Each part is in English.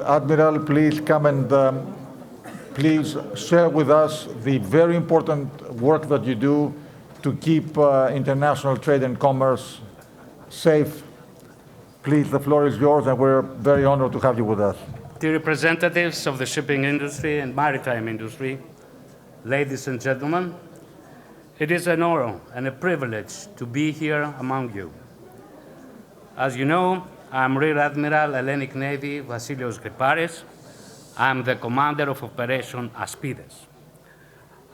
Admiral, please come and please share with us the very important work that you do to keep international trade and commerce safe. Please, the floor is yours, and we're very honored to have you with us. Dear representatives of the shipping industry and maritime industry, ladies and gentlemen, it is an honor and a privilege to be here among you. As you know, I'm Rear Admiral, Hellenic Navy, Vasileios Gryparis. I'm the commander of Operation ASPIDES.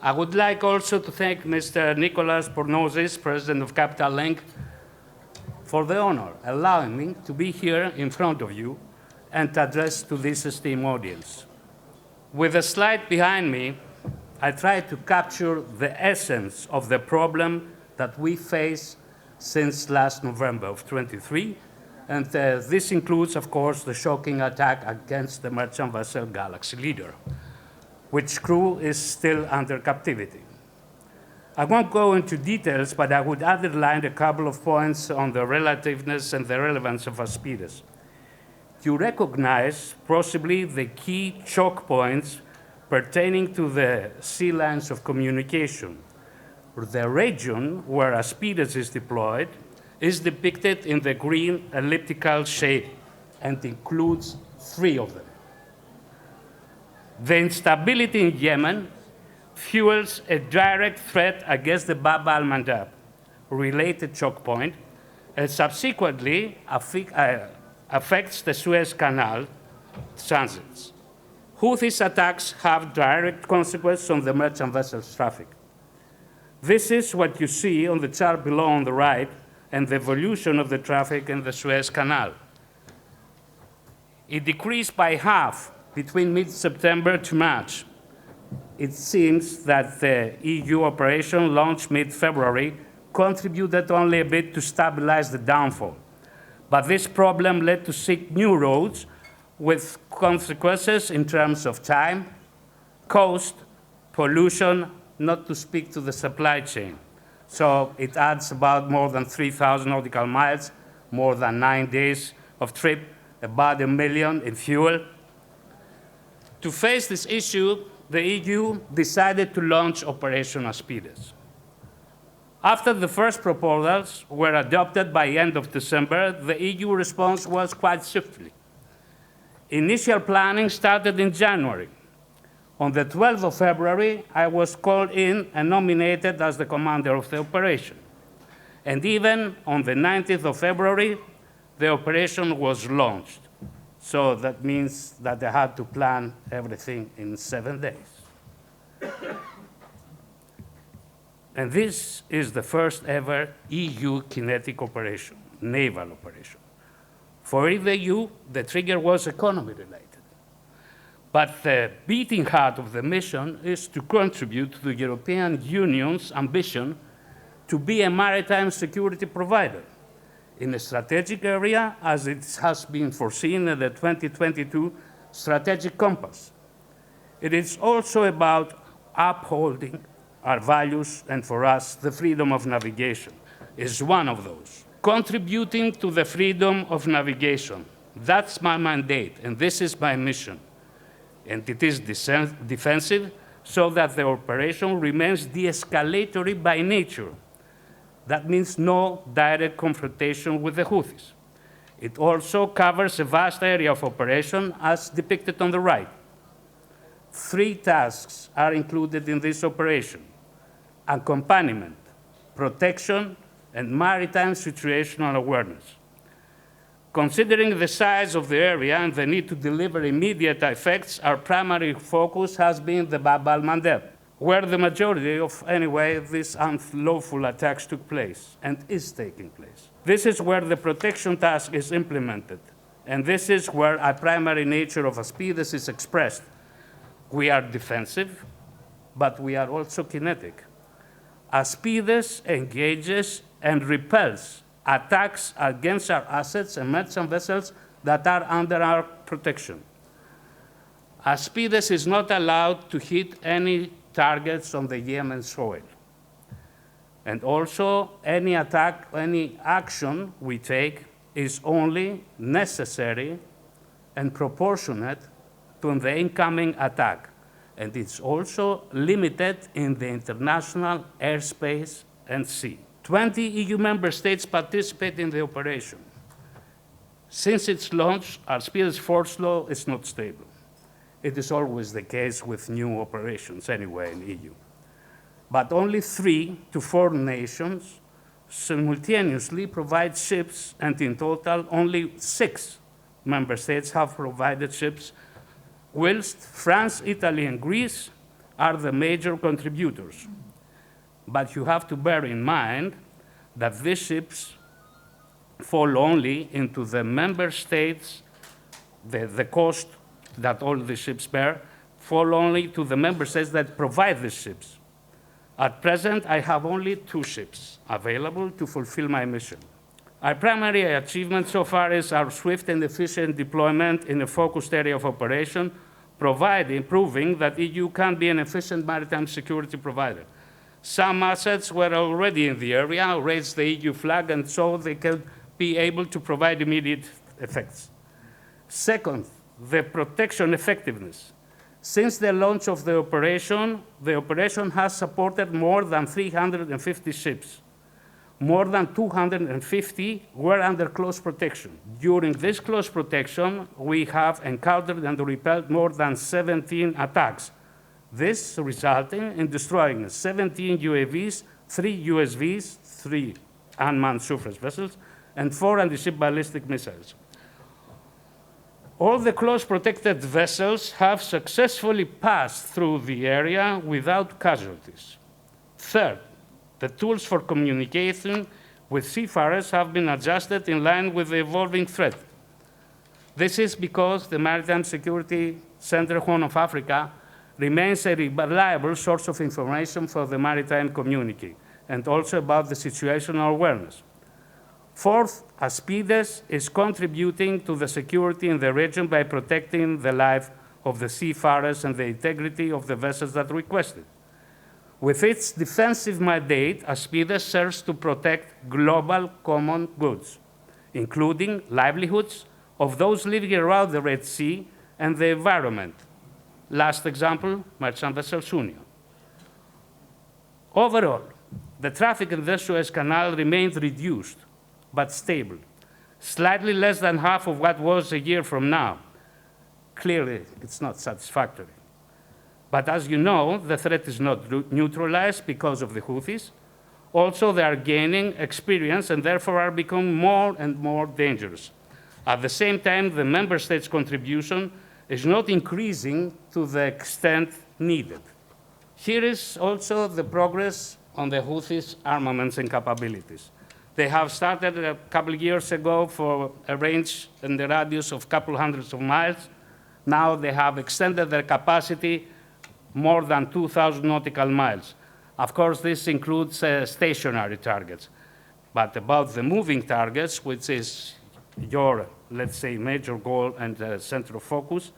I would like also to thank Mr. Nicholas Pornozis, President of Capital Link, for the honor allowing me to be here in front of you and address to this esteemed audience. With the slide behind me, I try to capture the essence of the problem that we face since last November of 23, and this includes, of course, the shocking attack against the merchant vessel Galaxy Leader, which crew is still under captivity. I won't go into details, but I would underline a couple of points on the relativeness and the relevance of ASPIDES. You recognize possibly the key choke points pertaining to the sea lines of communication. The region where ASPIDES is deployed is depicted in the green elliptical shape and includes 3 of them. The instability in Yemen fuels a direct threat against the Bab al-Mandab related choke point and subsequently affects the Suez Canal transits. Houthis attacks have direct consequences on the merchant vessels traffic. This is what you see on the chart below on the right and the evolution of the traffic in the Suez Canal. It decreased by half between mid-September to March. It seems that the EU operation launched mid-February contributed only a bit to stabilize the downfall. But this problem led to seek new roads with consequences in terms of time, cost, pollution, not to speak to the supply chain. So it adds about more than 3,000 nautical miles, more than 9 days of trip, about $1 million in fuel. To face this issue, the EU decided to launch Operation ASPIDES. After the first proposals were adopted by end of December, the EU response was quite swiftly. Initial planning started in January. On the 12th of February, I was called in and nominated as the commander of the operation. And even on the 19th of February, the operation was launched. So that means that I had to plan everything in 7 days. And this is the first ever EU kinetic operation, naval operation. For the EU, the trigger was economy related. But the beating heart of the mission is to contribute to the European Union's ambition to be a maritime security provider in a strategic area as it has been foreseen in the 2022 Strategic Compass. It is also about upholding our values, and for us, the freedom of navigation is one of those. Contributing to the freedom of navigation, that's my mandate, and this is my mission. And it is defensive so that the operation remains de-escalatory by nature. That means no direct confrontation with the Houthis. It also covers a vast area of operation as depicted on the right. 3 tasks are included in this operation: accompaniment, protection, and maritime situational awareness. Considering the size of the area and the need to deliver immediate effects, our primary focus has been the Bab al-Mandab, where the majority of, anyway, these unlawful attacks took place and is taking place. This is where the protection task is implemented, and this is where our primary nature of ASPIDES is expressed. We are defensive, but we are also kinetic. ASPIDES engages and repels attacks against our assets and merchant vessels that are under our protection. ASPIDES is not allowed to hit any targets on the Yemen soil. And also, any attack, any action we take is only necessary and proportionate to the incoming attack. And it's also limited in the international airspace and sea. 20 EU member states participate in the operation. Since its launch, ASPIDES force law is not stable. It is always the case with new operations anyway in EU. But only 3 to 4 nations simultaneously provide ships, and in total, only 6 member states have provided ships, whilst France, Italy, and Greece are the major contributors. But you have to bear in mind that these ships fall only into the member states, the cost that all the ships bear, fall only to the member states that provide the ships. At present, I have only 2 ships available to fulfill my mission. Our primary achievement so far is our swift and efficient deployment in a focused area of operation, proving that EU can be an efficient maritime security provider. Some assets were already in the area, raised the EU flag, and so they could be able to provide immediate effects. Second, the protection effectiveness. Since the launch of the operation has supported more than 350 ships. More than 250 were under close protection. During this close protection, we have encountered and repelled more than 17 attacks. This resulting in destroying 17 UAVs, 3 USVs, 3 unmanned surface vessels, and 4 anti-ship ballistic missiles. All the close protected vessels have successfully passed through the area without casualties. Third, the tools for communication with seafarers have been adjusted in line with the evolving threat. This is because the Maritime Security Center Horn of Africa remains a reliable source of information for the maritime community, and also about the situational awareness. Fourth, ASPIDES is contributing to the security in the region by protecting the life of the seafarers and the integrity of the vessels that request it. With its defensive mandate, ASPIDES serves to protect global common goods, including livelihoods of those living around the Red Sea and the environment. Last example, merchant vessel Sunia. Overall, the traffic in the Suez Canal remained reduced, but stable, slightly less than half of what was a year from now. Clearly, it's not satisfactory. But as you know, the threat is not neutralized because of the Houthis. Also, they are gaining experience and therefore are becoming more and more dangerous. At the same time, the member states' contribution is not increasing to the extent needed. Here is also the progress on the Houthis' armaments and capabilities. They have started a couple of years ago for a range in the radius of a couple hundreds of miles. Now they have extended their capacity more than 2,000 nautical miles. Of course, this includes stationary targets. But about the moving targets, which is your, let's say, major goal and center of focus,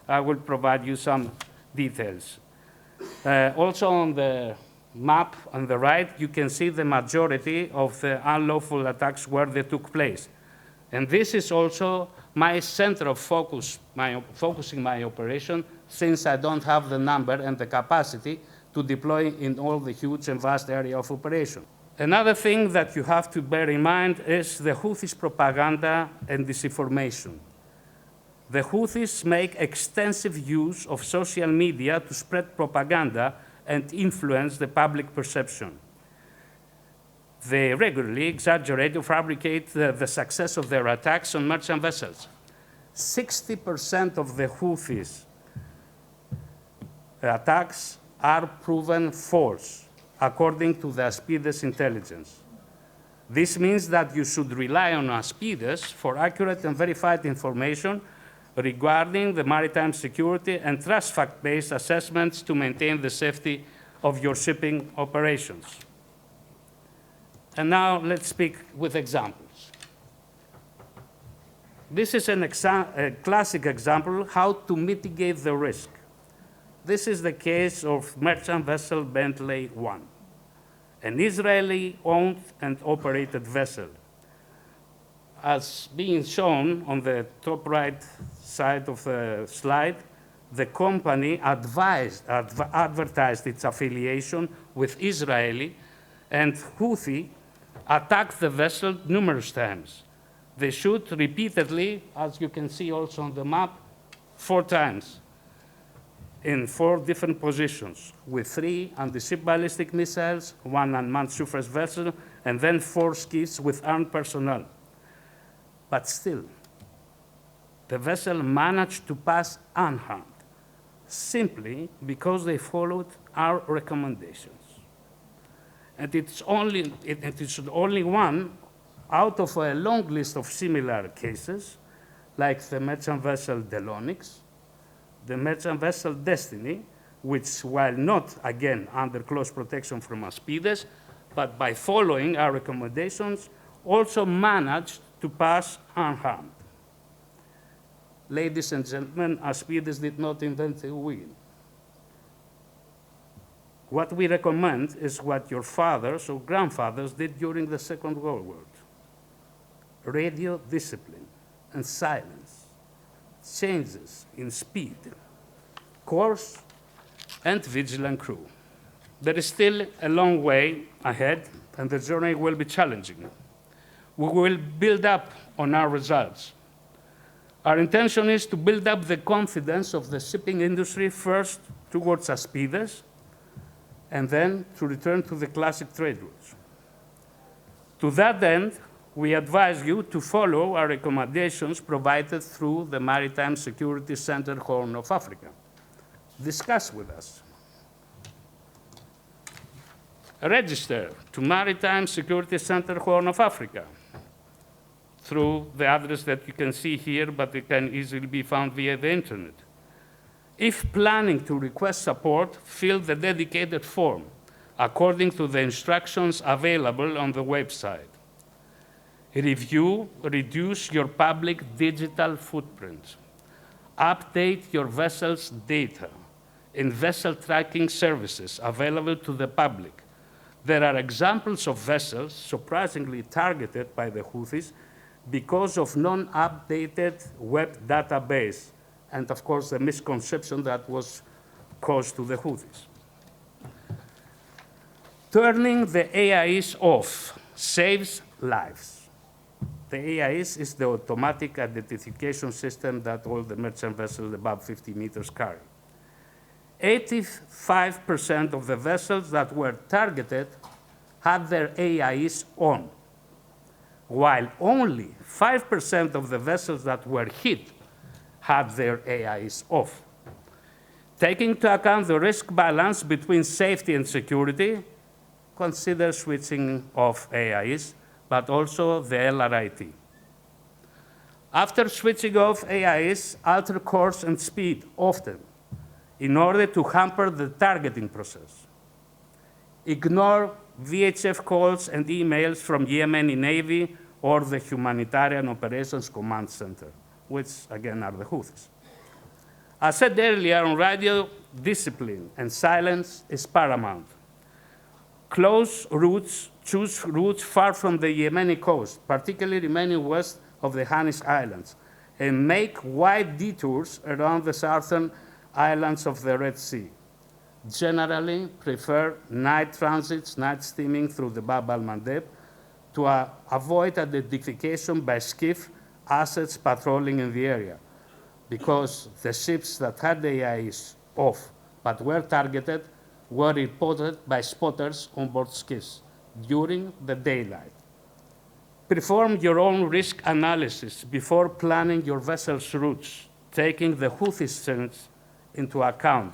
I will provide you some details. Also on the map on the right, you can see the majority of the unlawful attacks where they took place. And this is also my center of focus, focusing my operation, since I don't have the number and the capacity to deploy in all the huge and vast area of operation. Another thing that you have to bear in mind is the Houthis' propaganda and disinformation. The Houthis make extensive use of social media to spread propaganda and influence the public perception. They regularly exaggerate or fabricate the success of their attacks on merchant vessels. 60% of the Houthis' attacks are proven false, according to the ASPIDES intelligence. This means that you should rely on ASPIDES for accurate and verified information regarding the maritime security and trust fact-based assessments to maintain the safety of your shipping operations. And now let's speak with examples. This is a classic example how to mitigate the risk. This is the case of merchant vessel Bentley 1, an Israeli-owned and operated vessel. As being shown on the top right side of the slide, the company advertised its affiliation with Israeli, and Houthi attacked the vessel numerous times. They shoot repeatedly, as you can see also on the map, 4 times in 4 different positions, with 3 anti-ship ballistic missiles, 1 unmanned surface vessel, and then 4 skiffs with armed personnel. But still, the vessel managed to pass unharmed, simply because they followed our recommendations. And it's only one out of a long list of similar cases, like the merchant vessel Hellenic, the merchant vessel Destiny, which, while not, again, under close protection from ASPIDES, but by following our recommendations, also managed to pass unharmed. Ladies and gentlemen, ASPIDES did not invent the wheel. What we recommend is what your fathers or grandfathers did during the Second World War. Radio discipline and silence, changes in speed, course, and vigilant crew. There is still a long way ahead, and the journey will be challenging. We will build up on our results. Our intention is to build up the confidence of the shipping industry first towards ASPIDES, and then to return to the classic trade routes. To that end, we advise you to follow our recommendations provided through the Maritime Security Center Horn of Africa. Discuss with us. Register to Maritime Security Center Horn of Africa through the address that you can see here, but it can easily be found via the internet. If planning to request support, fill the dedicated form according to the instructions available on the website. Review, reduce your public digital footprint. Update your vessel's data in vessel tracking services available to the public. There are examples of vessels surprisingly targeted by the Houthis because of non-updated web database, and of course the misconception that was caused to the Houthis. Turning the AIS off saves lives. The AIS is the automatic identification system that all the merchant vessels above 50 meters carry. 85% of the vessels that were targeted had their AIS on, while only 5% of the vessels that were hit had their AIS off. Taking into account the risk balance between safety and security, consider switching off AIS, but also the LRIT. After switching off AIS, alter course and speed often in order to hamper the targeting process. Ignore VHF calls and emails from Yemeni Navy or the Humanitarian Operations Command Center, which again are the Houthis. As said earlier on radio, discipline and silence is paramount. Choose routes far from the Yemeni coast, particularly remaining west of the Hellenic Islands, and make wide detours around the southern islands of the Red Sea. Generally, prefer night transits, night steaming through the Bab al-Mandeb to avoid identification by skiff assets patrolling in the area, because the ships that had the AIS off but were targeted were reported by spotters on board skiffs during the daylight. Perform your own risk analysis before planning your vessel's routes, taking the Houthi stance into account.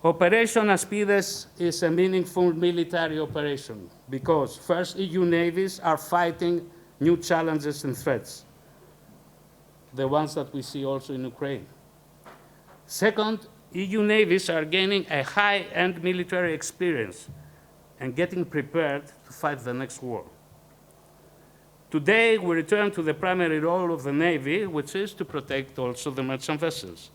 Operation ASPIDES is a meaningful military operation because, first, EU navies are fighting new challenges and threats, the ones that we see also in Ukraine. Second, EU navies are gaining a high-end military experience and getting prepared to fight the next war. Today, we return to the primary role of the Navy, which is to protect also the merchant vessels.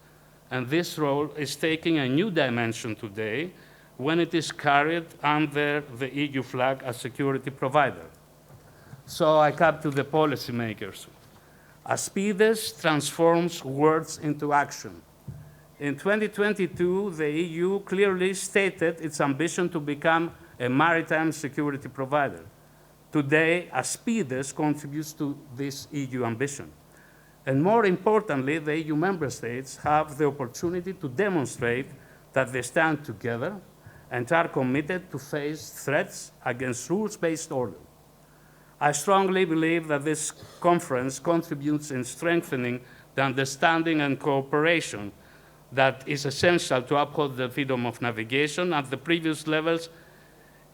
And this role is taking a new dimension today when it is carried under the EU flag as security provider. So I come to the policymakers. ASPIDES transforms words into action. In 2022, the EU clearly stated its ambition to become a maritime security provider. Today, ASPIDES contributes to this EU ambition. And more importantly, the EU member states have the opportunity to demonstrate that they stand together and are committed to face threats against rules-based order. I strongly believe that this conference contributes in strengthening the understanding and cooperation that is essential to uphold the freedom of navigation at the previous levels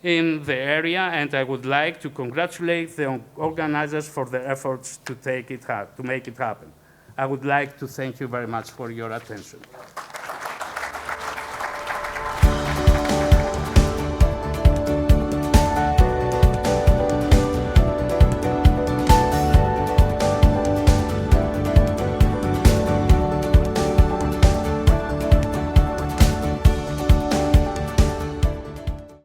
in the area, and I would like to congratulate the organizers for their efforts to make it happen. I would like to thank you very much for your attention.